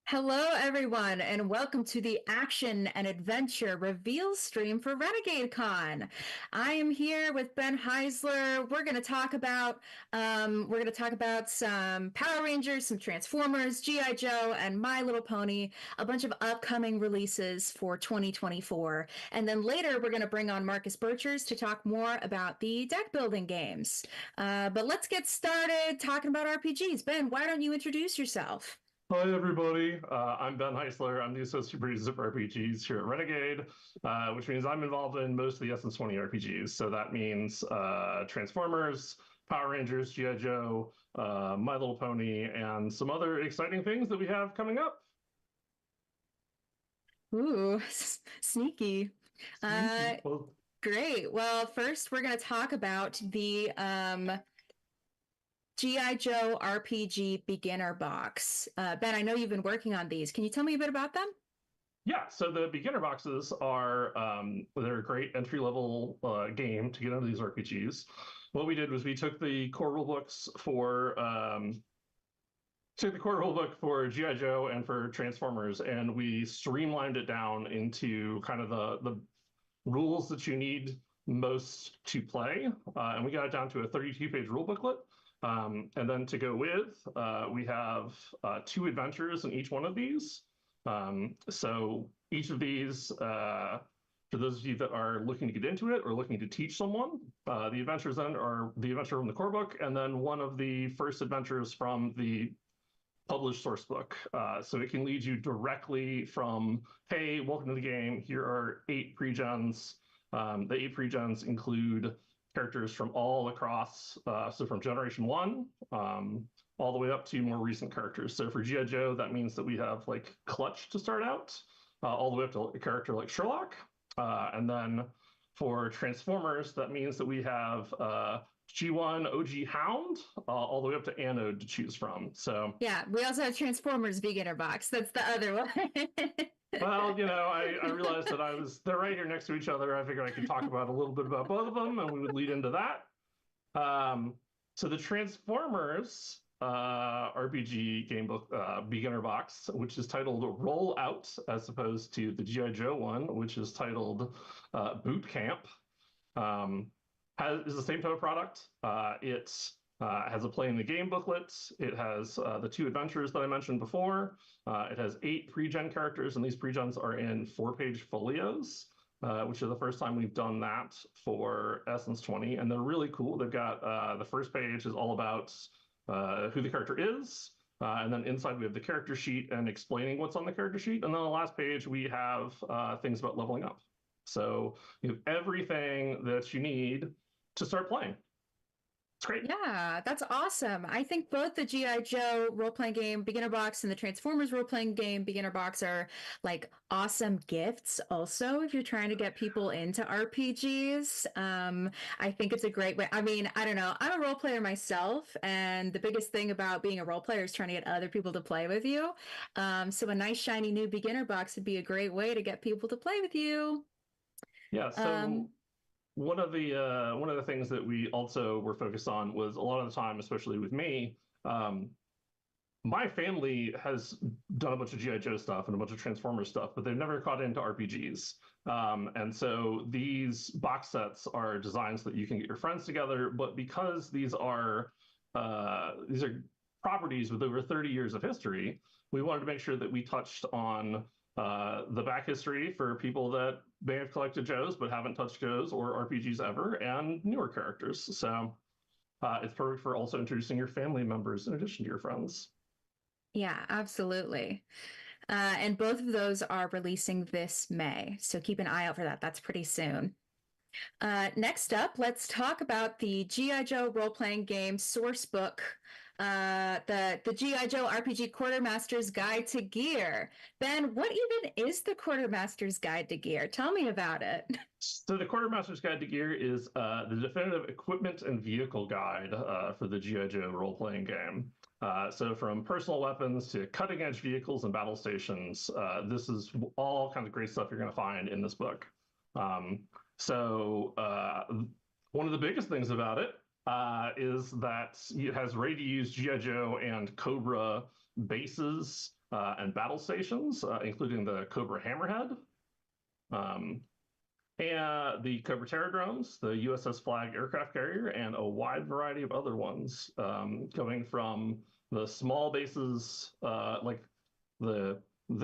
Hello, everyone, and welcome to the Action and Adventure Reveal stream for Renegade Con. I am here with Ben Heisler. We're going to talk about some Power Rangers, some Transformers, G.I. Joe, and My Little Pony, a bunch of upcoming releases for 2024. And then later, we're going to bring on Marcus Burchers to talk more about the deck building games. But let's get started talking about RPGs. Ben, why don't you introduce yourself? Hi, everybody. I'm Ben Heisler. I'm the Associate Producer of RPGs here at Renegade, which means I'm involved in most of the Essence 20 RPGs. So that means Transformers, Power Rangers, G.I. Joe, My Little Pony, and some other exciting things that we have coming up. Ooh, sneaky. Sneaky. Uh, Great. Well, first we're going to talk about the G.I. Joe RPG Beginner Box. Ben, I know you've been working on these. Can you tell me a bit about them? Yeah, so the beginner boxes are they're a great entry level game to get into these RPGs. What we did was we took the core rule books for G.I. Joe and for Transformers, and we streamlined it down into kind of the rules that you need most to play. And we got it down to a 32-page rule booklet. And then to go with, we have two adventures in each one of these. So each of these, for those of you that are looking to get into it or looking to teach someone, the adventures then are the adventure from the core book, and then one of the first adventures from the published source book. So it can lead you directly from, hey, welcome to the game. Here are 8 pre-gens. The 8 pre-gens include characters from all across, so from Generation 1 all the way up to more recent characters. So for G.I. Joe, that means that we have like Clutch to start out, all the way up to a character like Sherlock. And then for Transformers, that means that we have G1 OG Hound, all the way up to Anode to choose from. So Yeah, we also have Transformers Beginner Box. That's the other one. well, I realized that they're right here next to each other. I figured I could talk about a little bit about both of them, and we would lead into that. So the Transformers RPG game book beginner box, which is titled Roll Out, as opposed to the G.I. Joe one, which is titled Boot Camp, is the same type of product. It has a play in the game booklet. It has the 2 adventures that I mentioned before. It has 8 pre-gen characters, and these pre-gens are in 4-page folios, which is the first time we've done that for Essence 20. And they're really cool. They've got the first page is all about who the character is. And then inside we have the character sheet and explaining what's on the character sheet. And then on the last page, we have things about leveling up. So you have everything that you need to start playing. It's great. Yeah, that's awesome. I think both the G.I. Joe role-playing game Beginner Box and the Transformers role-playing game Beginner Box are like awesome gifts also if you're trying to get people into RPGs. I think it's a great way. I mean, I don't know. I'm a role player myself, and the biggest thing about being a role player is trying to get other people to play with you. So a nice shiny new Beginner Box would be a great way to get people to play with you. Yeah, so Um, one of the things that we also were focused on was a lot of the time, especially with me, my family has done a bunch of G.I. Joe stuff and a bunch of Transformers stuff, but they've never caught into RPGs. And so these box sets are designed so that you can get your friends together, but because these are properties with over 30 years of history, we wanted to make sure that we touched on the back history for people that may have collected Joes but haven't touched Joes or RPGs ever, and newer characters. So it's perfect for also introducing your family members in addition to your friends. yeah, absolutely. And both of those are releasing this May, so keep an eye out for that. That's pretty soon. Next up, let's talk about the G.I. Joe role-playing game source book, the G.I. Joe RPG Quartermaster's Guide to Gear. Ben, what even is the Quartermaster's Guide to Gear? Tell me about it. So the Quartermaster's Guide to Gear is the definitive equipment and vehicle guide for the G.I. Joe role-playing game. So from personal weapons to cutting-edge vehicles and battle stations, this is all kinds of great stuff you're going to find in this book. So one of the biggest things about it is that it has ready-to-use G.I. Joe and Cobra bases and battle stations, including the Cobra Hammerhead, and the Cobra Terradromes, the USS Flag aircraft carrier, and a wide variety of other ones, going from the small bases like the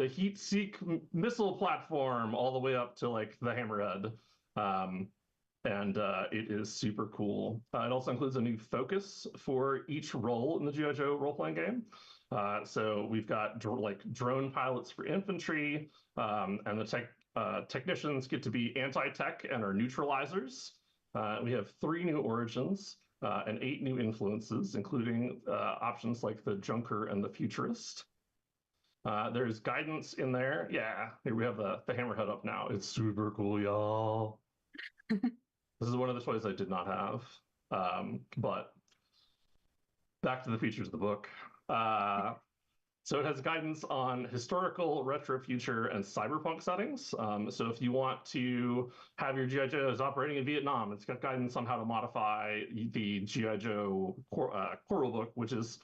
Heat Seek missile platform all the way up to like the Hammerhead. And it is super cool. It also includes a new focus for each role in the G.I. Joe role-playing game. So we've got like drone pilots for infantry, and the technicians get to be anti-tech and are neutralizers. We have 3 new origins and 8 new influences, including options like the Junker and the Futurist. There's guidance in there. Yeah, here we have the Hammerhead up now. It's super cool, y'all. This is one of the toys I did not have. But back to the features of the book. So it has guidance on historical, retro, future, and cyberpunk settings. So if you want to have your G.I. Joes operating in Vietnam, it's got guidance on how to modify the G.I. Joe core rulebook, which is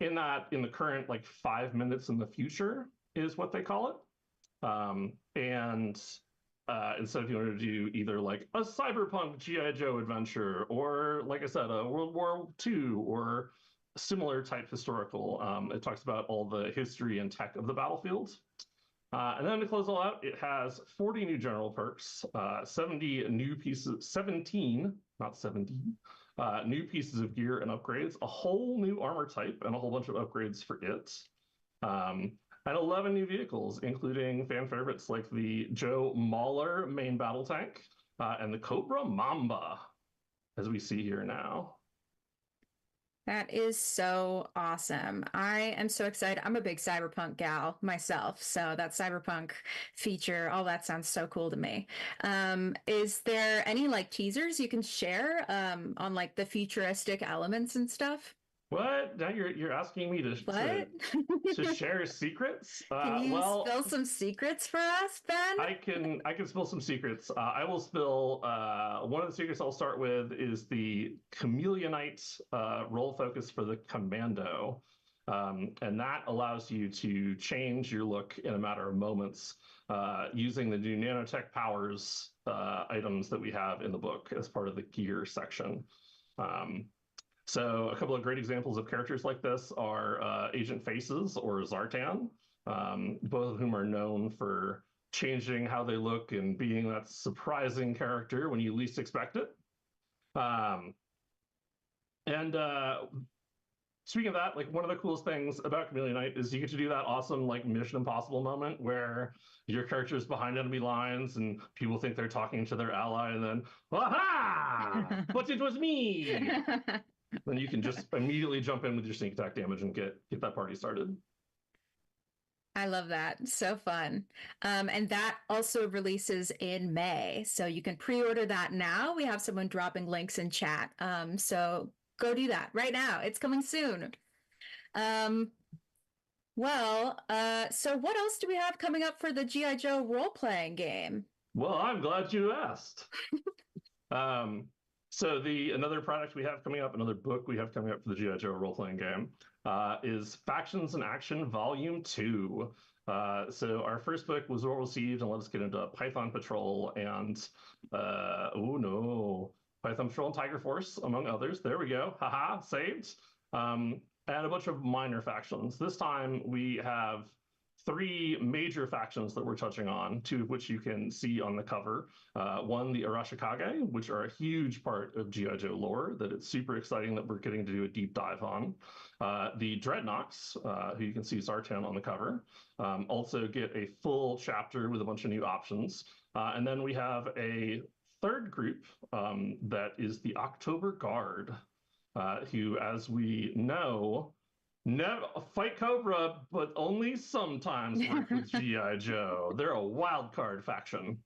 in the current like 5 minutes in the future is what they call it. And instead if you want to do either like a cyberpunk G.I. Joe adventure, or like I said, a World War II or similar type historical, it talks about all the history and tech of the battlefield. And then to close all out, it has 40 new general perks, 17, not 70, new pieces of gear and upgrades, a whole new armor type, and a whole bunch of upgrades for it. And 11 new vehicles, including fan favorites like the Joe Mauler main battle tank and the Cobra Mamba, as we see here now. That is so awesome. I am so excited. I'm a big cyberpunk gal myself, so that cyberpunk feature, all that sounds so cool to me. Is there any like teasers you can share on like the futuristic elements and stuff? What? Now you're asking me to share secrets? Can you spill some secrets for us, Ben? I can spill some secrets. I will spill one of the secrets I'll start with is the Chameleonite role focus for the Commando. And that allows you to change your look in a matter of moments using the new nanotech powers items that we have in the book as part of the gear section. So a couple of great examples of characters like this are Agent Faces or Zartan, both of whom are known for changing how they look and being that surprising character when you least expect it. Speaking of that, like one of the coolest things about Chameleonite is you get to do that awesome like Mission Impossible moment where your character is behind enemy lines and people think they're talking to their ally, and then, aha! But it was me! Then you can just immediately jump in with your sneak attack damage and get that party started. I love that. So fun. And that also releases in May. So you can pre-order that now. We have someone dropping links in chat. So go do that right now. It's coming soon. So what else do we have coming up for the G.I. Joe role-playing game? Well, I'm glad you asked. So another product we have coming up, another book we have coming up for the G.I. Joe role-playing game is Factions in Action Volume 2. So our first book was well received and let us get into Python Patrol and, Python Patrol and Tiger Force, among others. There we go. Haha, saved. And a bunch of minor factions. This time we have 3 major factions that we're touching on, 2 of which you can see on the cover. One, the Arashikage, which are a huge part of G.I. Joe lore that it's super exciting that we're getting to do a deep dive on. The Dreadnoks, who you can see Zartan on the cover, also get a full chapter with a bunch of new options. And then we have a third group that is the October Guard, who, as we know, never fight Cobra, but only sometimes work with G.I. Joe. They're a wild card faction.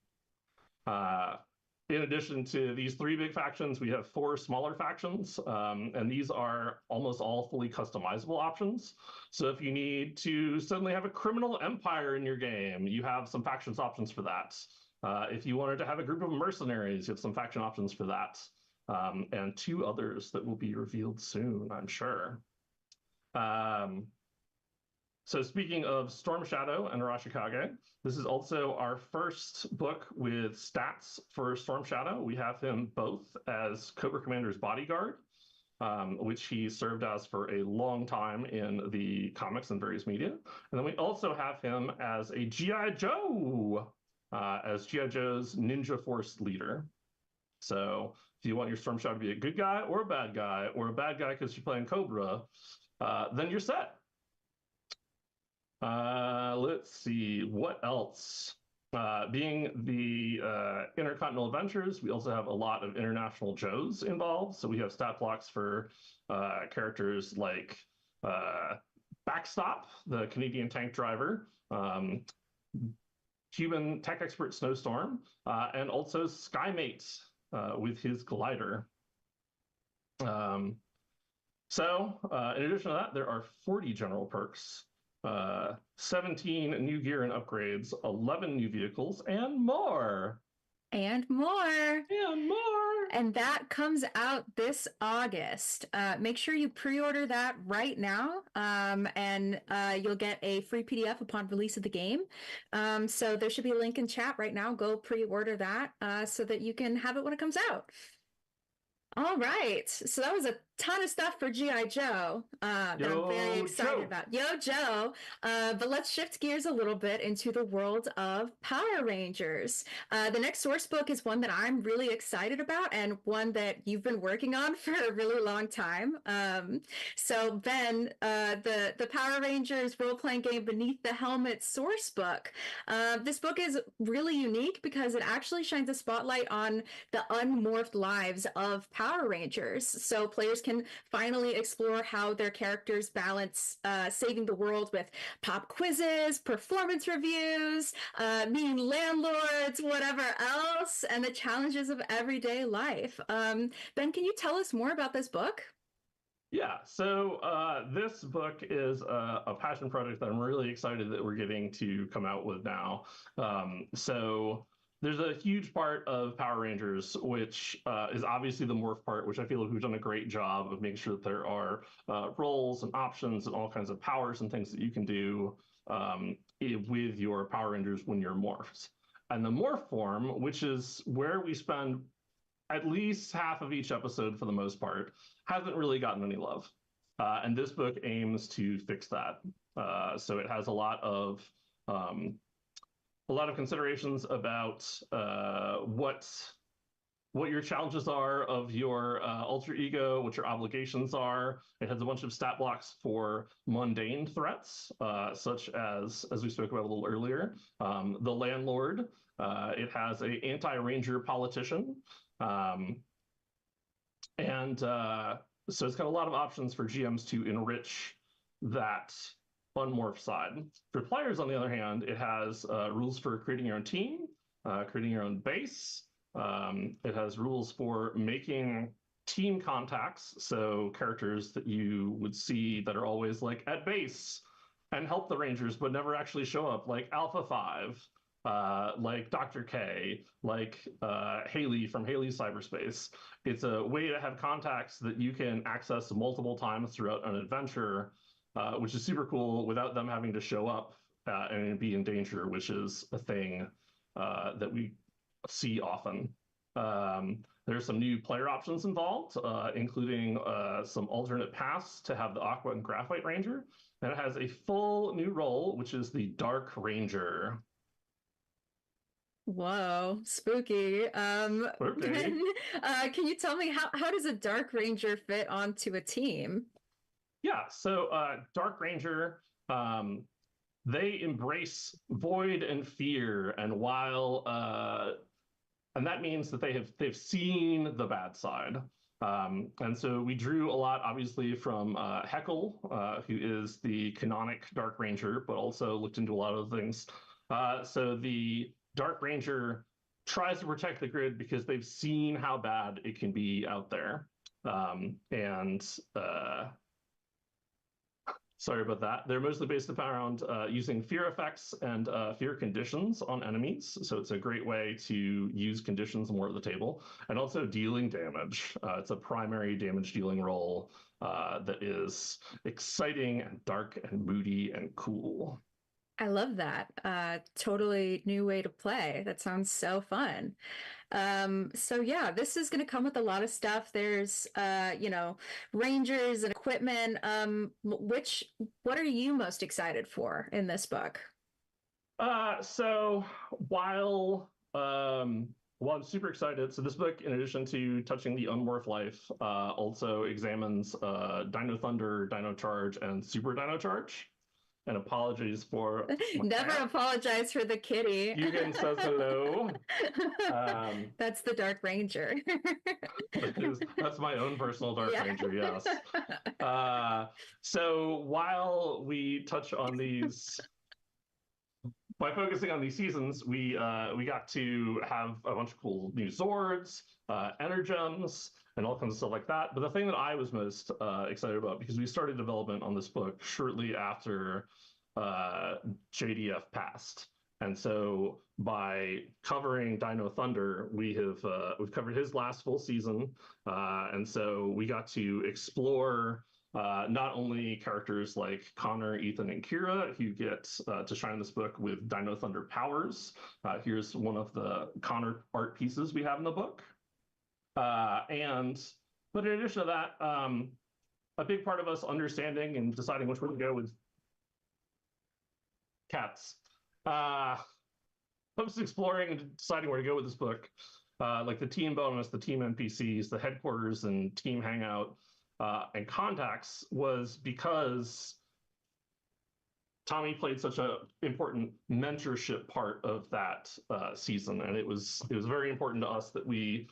In addition to these 3 big factions, we have 4 smaller factions, and these are almost all fully customizable options. So if you need to suddenly have a criminal empire in your game, you have some factions options for that. If you wanted to have a group of mercenaries, you have some faction options for that, and 2 others that will be revealed soon, I'm sure. So speaking of Storm Shadow and Arashikage, this is also our first book with stats for Storm Shadow. We have him both as Cobra Commander's bodyguard, which he served as for a long time in the comics and various media. And then we also have him as a G.I. Joe, as G.I. Joe's Ninja Force leader. So if you want your Storm Shadow to be a good guy or a bad guy because you're playing Cobra, then you're set. Let's see, what else? Being the Intercontinental Adventures, we also have a lot of international Joes involved. So we have stat blocks for characters like Backstop, the Canadian tank driver, Cuban tech expert Snowstorm, and also Skymate with his glider. So in addition to that, there are 40 general perks. 17 new gear and upgrades, 11 new vehicles, and more. And more. And more. And that comes out this August. Make sure you pre-order that right now, and you'll get a free PDF upon release of the game. So there should be a link in chat right now. Go pre-order that so that you can have it when it comes out. All right, so that was a ton of stuff for G.I. Joe that I'm very excited about. Yo, Joe! But let's shift gears a little bit into the world of Power Rangers. The next source book is one that I'm really excited about and one that you've been working on for a really long time. So Ben, the Power Rangers role-playing game Beneath the Helmet source book. This book is really unique because it actually shines a spotlight on the unmorphed lives of Power Rangers. So players can finally explore how their characters balance saving the world with pop quizzes, performance reviews, meeting landlords, whatever else, and the challenges of everyday life. Ben, can you tell us more about this book? Yeah, so this book is a passion project that I'm really excited that we're getting to come out with now. So there's a huge part of Power Rangers, which is obviously the morph part, which I feel like we've done a great job of making sure that there are roles and options and all kinds of powers and things that you can do with your Power Rangers when you're morphs. And the morph form, which is where we spend at least half of each episode for the most part, hasn't really gotten any love. And this book aims to fix that. So it has a lot of considerations about what your challenges are of your alter ego, what your obligations are. It has a bunch of stat blocks for mundane threats, such as we spoke about a little earlier, the landlord. It has an anti-ranger politician. So it's got a lot of options for GMs to enrich that unmorph side. For players, on the other hand, it has rules for creating your own team, creating your own base. It has rules for making team contacts, so characters that you would see that are always like at base and help the Rangers, but never actually show up, like Alpha 5, like Dr. K, like Haley from Haley's Cyberspace. It's a way to have contacts that you can access multiple times throughout an adventure, which is super cool without them having to show up and be in danger, which is a thing that we see often. There's some new player options involved, including some alternate paths to have the Aqua and Graphite Ranger. And it has a full new role, which is the Dark Ranger. Whoa, spooky. Ben, can you tell me how does a Dark Ranger fit onto a team? Yeah, so Dark Ranger, they embrace void and fear, and and that means that they've seen the bad side. And so we drew a lot, obviously, from Heckle, who is the canonic Dark Ranger, but also looked into a lot of things. So the Dark Ranger tries to protect the grid because they've seen how bad it can be out there. Sorry about that. They're mostly based around using fear effects and fear conditions on enemies. So it's a great way to use conditions more at the table, and also dealing damage. It's a primary damage dealing role that is exciting and dark and moody and cool. I love that. Totally new way to play. That sounds so fun. So yeah, this is going to come with a lot of stuff. There's, rangers and equipment. What are you most excited for in this book? So while I'm super excited, so this book, in addition to touching the unmorph life, also examines Dino Thunder, Dino Charge, and Super Dino Charge. And apologies for Never apologize for the kitty. Hugan says hello. That's the Dark Ranger. That's my own personal Dark Ranger, yes. So while we touch on these, by focusing on these seasons, we got to have a bunch of cool new swords, energems, and all kinds of stuff like that. But the thing that I was most excited about, because we started development on this book shortly after JDF passed, and so by covering Dino Thunder, we've covered his last full season, and so we got to explore not only characters like Connor, Ethan, and Kira, who get to shine this book with Dino Thunder powers. Here's one of the Connor art pieces we have in the book. But in addition to that, a big part of us understanding and deciding which way to go with cats. I was exploring and deciding where to go with this book, like the team bonus, the team NPCs, the headquarters and team hangout, and contacts, was because Tommy played such an important mentorship part of that season, and it was very important to us that we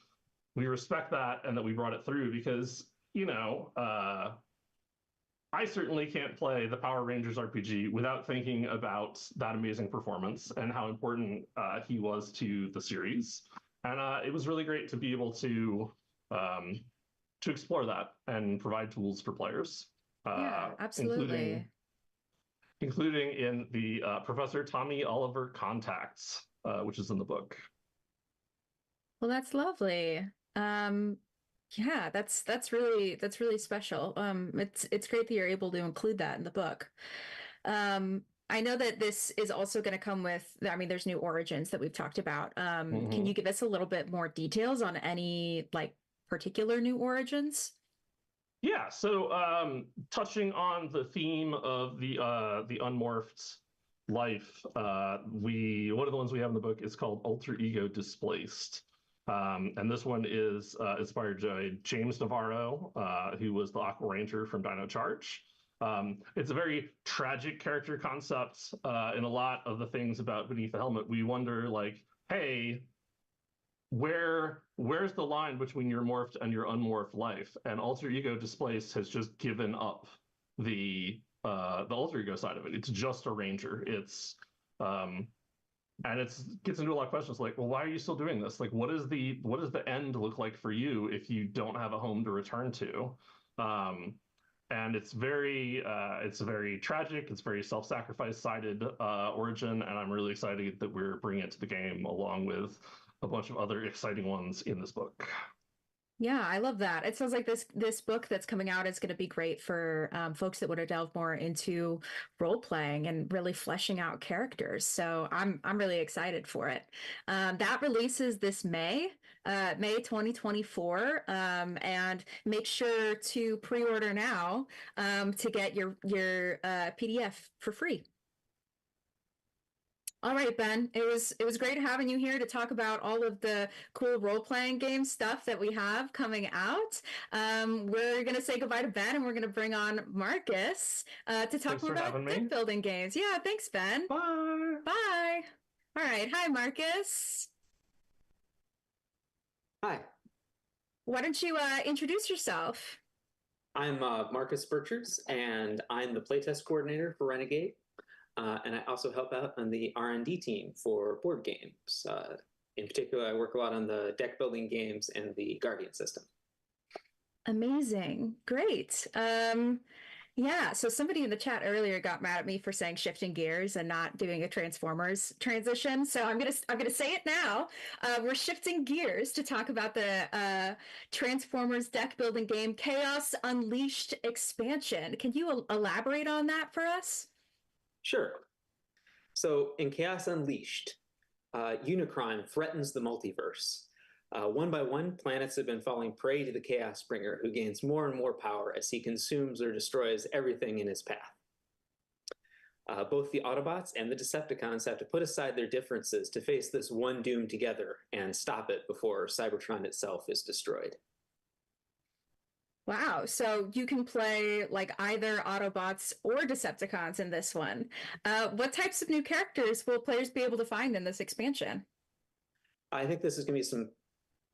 respect that and that we brought it through, because I certainly can't play the Power Rangers RPG without thinking about that amazing performance and how important he was to the series. And it was really great to be able to explore that and provide tools for players. Yeah, absolutely. Including in the Professor Tommy Oliver Contacts, which is in the book. Well, that's lovely. Yeah, that's really special. It's great that you're able to include that in the book. I know that this is also going to come with, there's new origins that we've talked about. Can you give us a little bit more details on any particular new origins? Yeah, so touching on the theme of the unmorphed life, one of the ones we have in the book is called Alter Ego Displaced. And this one is inspired by James Navarro, who was the Aqua Ranger from Dino Charge. It's a very tragic character concept. In a lot of the things about Beneath the Helmet, we wonder, hey, where's the line between your morphed and your unmorphed life? And Alter Ego Displaced has just given up the alter ego side of it. It's just a ranger. And it gets into a lot of questions like, well, why are you still doing this? What does the end look like for you if you don't have a home to return to? And it's very tragic. It's very self-sacrifice sided origin, and I'm really excited that we're bringing it to the game along with a bunch of other exciting ones in this book. Yeah, I love that. It sounds like this book that's coming out is going to be great for folks that want to delve more into role playing and really fleshing out characters. So I'm really excited for it. That releases this May 2024, and make sure to pre-order now to get your PDF for free. All right, Ben, it was great having you here to talk about all of the cool role-playing game stuff that we have coming out. We're going to say goodbye to Ben, and we're going to bring on Marcus to talk more about deck building games. Yeah, thanks, Ben. Bye. Bye. All right. Hi, Marcus. Hi. Why don't you introduce yourself? I'm Marcus Burchers, and I'm the playtest coordinator for Renegade. And I also help out on the R&D team for board games. In particular, I work a lot on the deck building games and the Guardian system. Amazing. Great. Yeah, so somebody in the chat earlier got mad at me for saying shifting gears and not doing a Transformers transition. So I'm gonna say it now. We're shifting gears to talk about the Transformers deck building game Chaos Unleashed expansion. Can you elaborate on that for us? Sure. So in Chaos Unleashed, Unicron threatens the multiverse. One by one, planets have been falling prey to the Chaos Bringer, who gains more and more power as he consumes or destroys everything in his path. Both the Autobots and the Decepticons have to put aside their differences to face this one doom together and stop it before Cybertron itself is destroyed. Wow, so you can play like either Autobots or Decepticons in this one. What types of new characters will players be able to find in this expansion? I think this is going to be some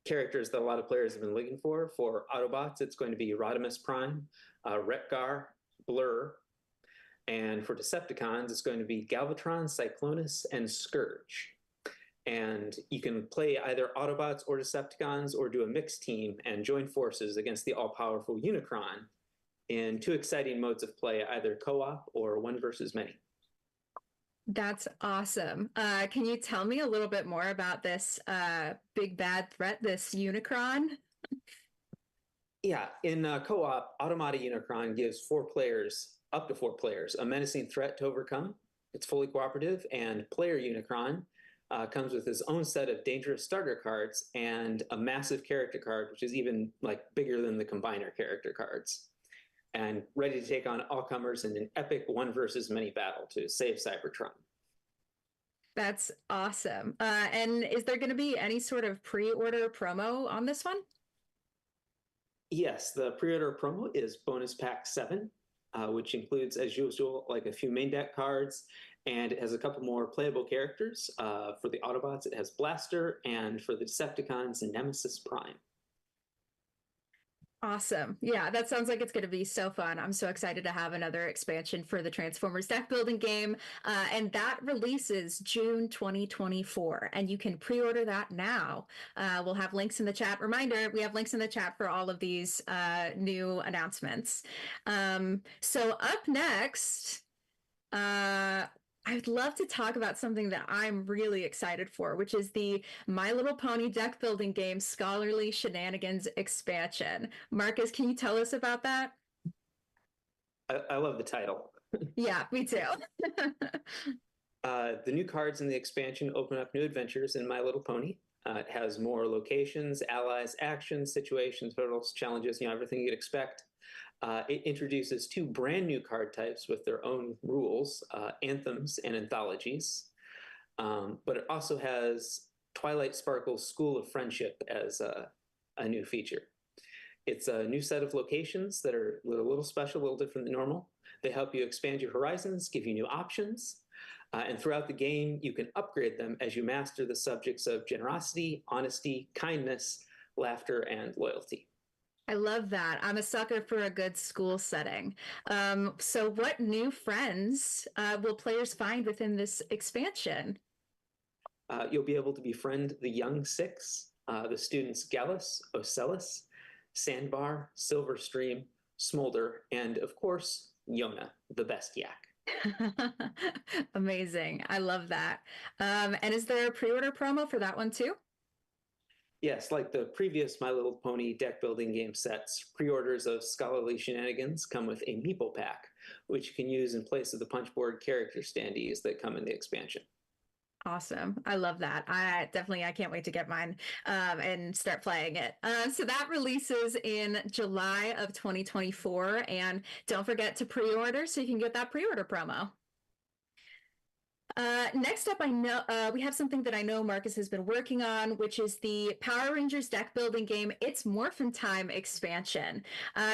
characters that a lot of players have been looking for. For Autobots, it's going to be Rodimus Prime, Retgar, Blur, and for Decepticons, it's going to be Galvatron, Cyclonus, and Scourge. And you can play either Autobots or Decepticons or do a mixed team and join forces against the all-powerful Unicron in two exciting modes of play, either co-op or one versus many. That's awesome. Can you tell me a little bit more about this big bad threat, this Unicron? Yeah, in co-op, Automata Unicron gives up to four players, a menacing threat to overcome. It's fully cooperative, and player Unicron comes with his own set of dangerous starter cards and a massive character card, which is even like bigger than the combiner character cards, and ready to take on all comers in an epic one versus many battle to save Cybertron. That's awesome. And is there going to be any sort of pre-order promo on this one? Yes, the pre-order promo is bonus pack 7, which includes, as usual, like a few main deck cards, and it has a couple more playable characters. For the Autobots, it has Blaster, and for the Decepticons, Nemesis Prime. Awesome. Yeah, that sounds like it's going to be so fun. I'm so excited to have another expansion for the Transformers deck building game. And that releases June 2024, and you can pre-order that now. We'll have links in the chat. Reminder, we have links in the chat for all of these new announcements. So up next, I'd love to talk about something that I'm really excited for, which is the My Little Pony deck building game Scholarly Shenanigans expansion. Marcus, can you tell us about that? I love the title. Yeah, me too. The new cards in the expansion open up new adventures in My Little Pony. It has more locations, allies, actions, situations, hurdles, challenges, everything you'd expect. It introduces 2 brand new card types with their own rules, anthems and anthologies. But it also has Twilight Sparkle's School of Friendship as a new feature. It's a new set of locations that are a little special, a little different than normal. They help you expand your horizons, give you new options. And throughout the game, you can upgrade them as you master the subjects of generosity, honesty, kindness, laughter, and loyalty. I love that. I'm a sucker for a good school setting. So what new friends will players find within this expansion? You'll be able to befriend the Young Six, the students Gallus, Ocellus, Sandbar, Silverstream, Smolder, and of course, Yona, the best yak. Amazing. I love that. And is there a pre-order promo for that one too? Yes, like the previous My Little Pony deck building game sets, pre-orders of Scholarly Shenanigans come with a meeple pack, which you can use in place of the punchboard character standees that come in the expansion. Awesome. I love that. I can't wait to get mine and start playing it. So that releases in July of 2024. And don't forget to pre-order so you can get that pre-order promo. Next up, I know we have something that I know Marcus has been working on, which is the Power Rangers deck building game It's Morphin' Time expansion.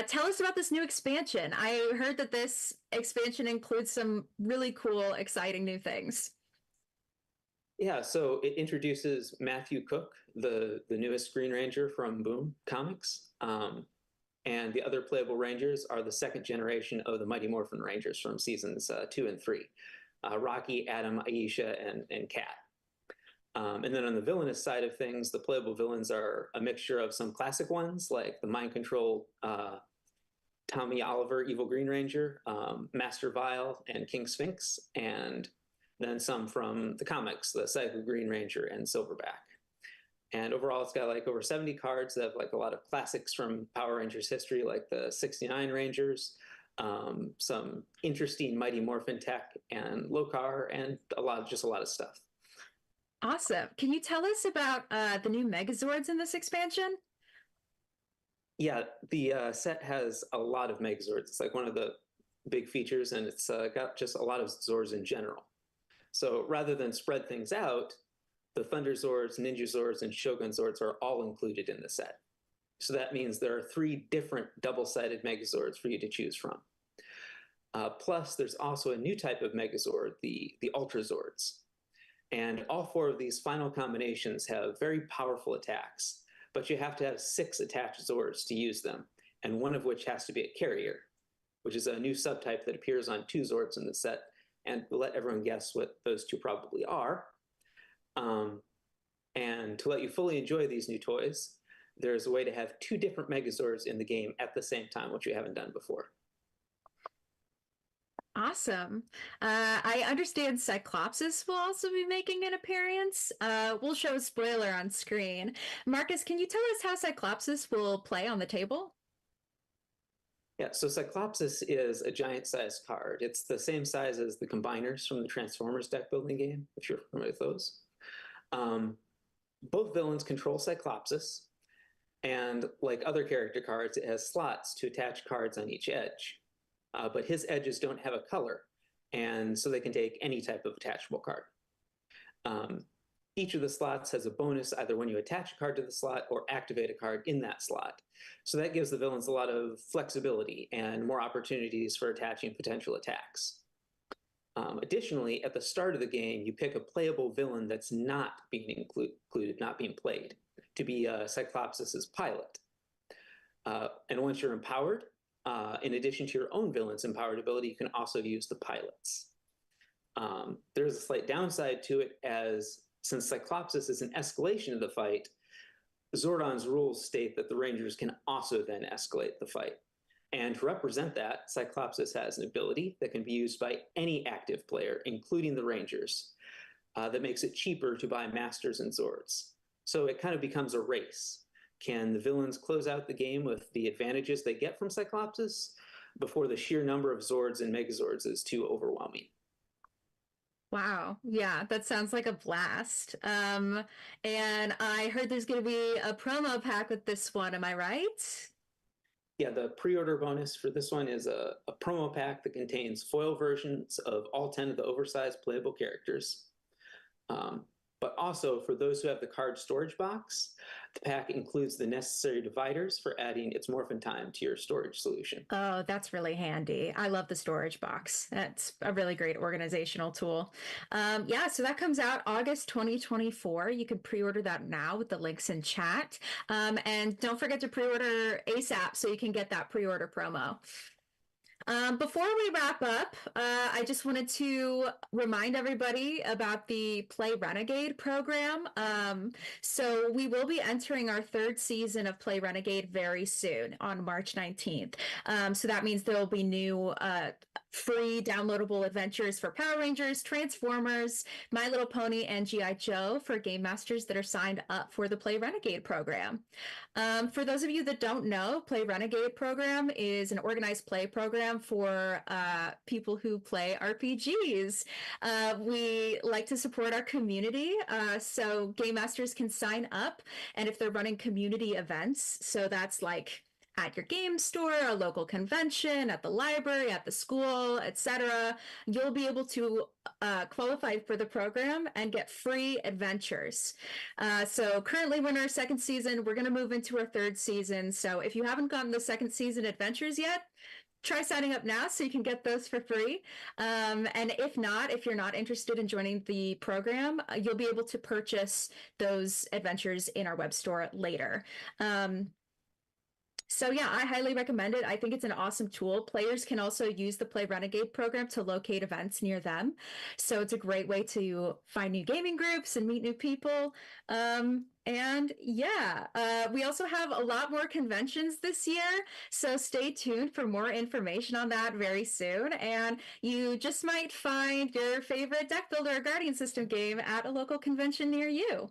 Tell us about this new expansion. I heard that this expansion includes some really cool, exciting new things. Yeah, so it introduces Matthew Cook, the newest Green Ranger from Boom Comics. And the other playable Rangers are the second generation of the Mighty Morphin Rangers from seasons 2 and 3. Rocky, Adam, Aisha, and Kat. And then on the villainous side of things, the playable villains are a mixture of some classic ones, like the mind control Tommy Oliver, Evil Green Ranger, Master Vile, and King Sphinx, and then some from the comics, the Psycho Green Ranger and Silverback. And overall, it's got like over 70 cards that have like a lot of classics from Power Rangers history, like the 69 Rangers, some interesting Mighty Morphin tech and Lokar, and a lot of stuff. Awesome. Can you tell us about the new Megazords in this expansion? Yeah, the set has a lot of Megazords. It's like one of the big features, and it's got just a lot of Zords in general. So rather than spread things out, the Thunder Zords, Ninja Zords, and Shogun Zords are all included in the set. So that means there are 3 different double-sided Megazords for you to choose from. Plus, there's also a new type of Megazord, the Ultra Zords. And all 4 of these final combinations have very powerful attacks, but you have to have 6 attached Zords to use them, and one of which has to be a carrier, which is a new subtype that appears on 2 Zords in the set, and we'll let everyone guess what those 2 probably are. And to let you fully enjoy these new toys, there's a way to have 2 different Megazords in the game at the same time, which we haven't done before. Awesome. I understand Cyclopsis will also be making an appearance. We'll show a spoiler on screen. Marcus, can you tell us how Cyclopsis will play on the table? Yeah, so Cyclopsis is a giant-sized card. It's the same size as the Combiners from the Transformers deck building game, if you're familiar with those. Both villains control Cyclopsis, and like other character cards, it has slots to attach cards on each edge. But his edges don't have a color, and so they can take any type of attachable card. Each of the slots has a bonus either when you attach a card to the slot or activate a card in that slot. So that gives the villains a lot of flexibility and more opportunities for attaching potential attacks. Additionally, at the start of the game, you pick a playable villain that's not being included, not being played, to be Cyclopsis's pilot. And once you're empowered, in addition to your own villain's empowered ability, you can also use the pilot's. There's a slight downside to it, as since Cyclopsis is an escalation of the fight, Zordon's rules state that the Rangers can also then escalate the fight. And to represent that, Cyclopsis has an ability that can be used by any active player, including the Rangers, that makes it cheaper to buy Masters and Zords. So it kind of becomes a race. Can the villains close out the game with the advantages they get from Cyclopsis before the sheer number of Zords and Megazords is too overwhelming? Wow. Yeah, that sounds like a blast. And I heard there's going to be a promo pack with this one. Am I right? Yeah, the pre-order bonus for this one is a promo pack that contains foil versions of all 10 of the oversized playable characters. But also, for those who have the card storage box, the pack includes the necessary dividers for adding its Morphin time to your storage solution. Oh, that's really handy. I love the storage box. That's a really great organizational tool. Yeah, so that comes out August 2024. You can pre-order that now with the links in chat. And don't forget to pre-order ASAP so you can get that pre-order promo. Before we wrap up, I just wanted to remind everybody about the Play Renegade program. So we will be entering our 3rd season of Play Renegade very soon on March 19th. So that means there will be new free downloadable adventures for Power Rangers, Transformers, My Little Pony, and G.I. Joe for Game Masters that are signed up for the Play Renegade program. For those of you that don't know, Play Renegade program is an organized play program for people who play RPGs. We like to support our community, so Game Masters can sign up, and if they're running community events, so that's like at your game store, a local convention, at the library, at the school, etc., you'll be able to qualify for the program and get free adventures. So currently we're in our 2nd season. We're going to move into our 3rd season. So if you haven't gotten the 2nd season adventures yet, try signing up now so you can get those for free. And if not, if you're not interested in joining the program, you'll be able to purchase those adventures in our web store later. So yeah, I highly recommend it. I think it's an awesome tool. Players can also use the Play Renegade program to locate events near them. So it's a great way to find new gaming groups and meet new people. And yeah, we also have a lot more conventions this year. So stay tuned for more information on that very soon. And you just might find your favorite deck builder or guardian system game at a local convention near you.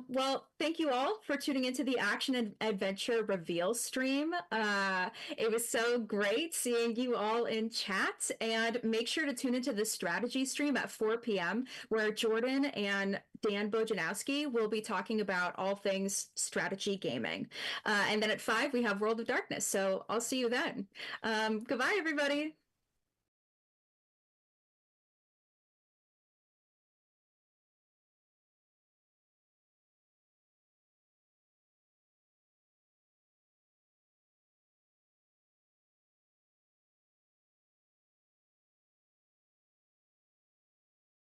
Well, thank you all for tuning into the Action and Adventure Reveal stream. It was so great seeing you all in chat, and make sure to tune into the strategy stream at 4 p.m. where Jordan and Dan Bojanowski will be talking about all things strategy gaming. And then at 5, we have World of Darkness. So I'll see you then. Goodbye, everybody.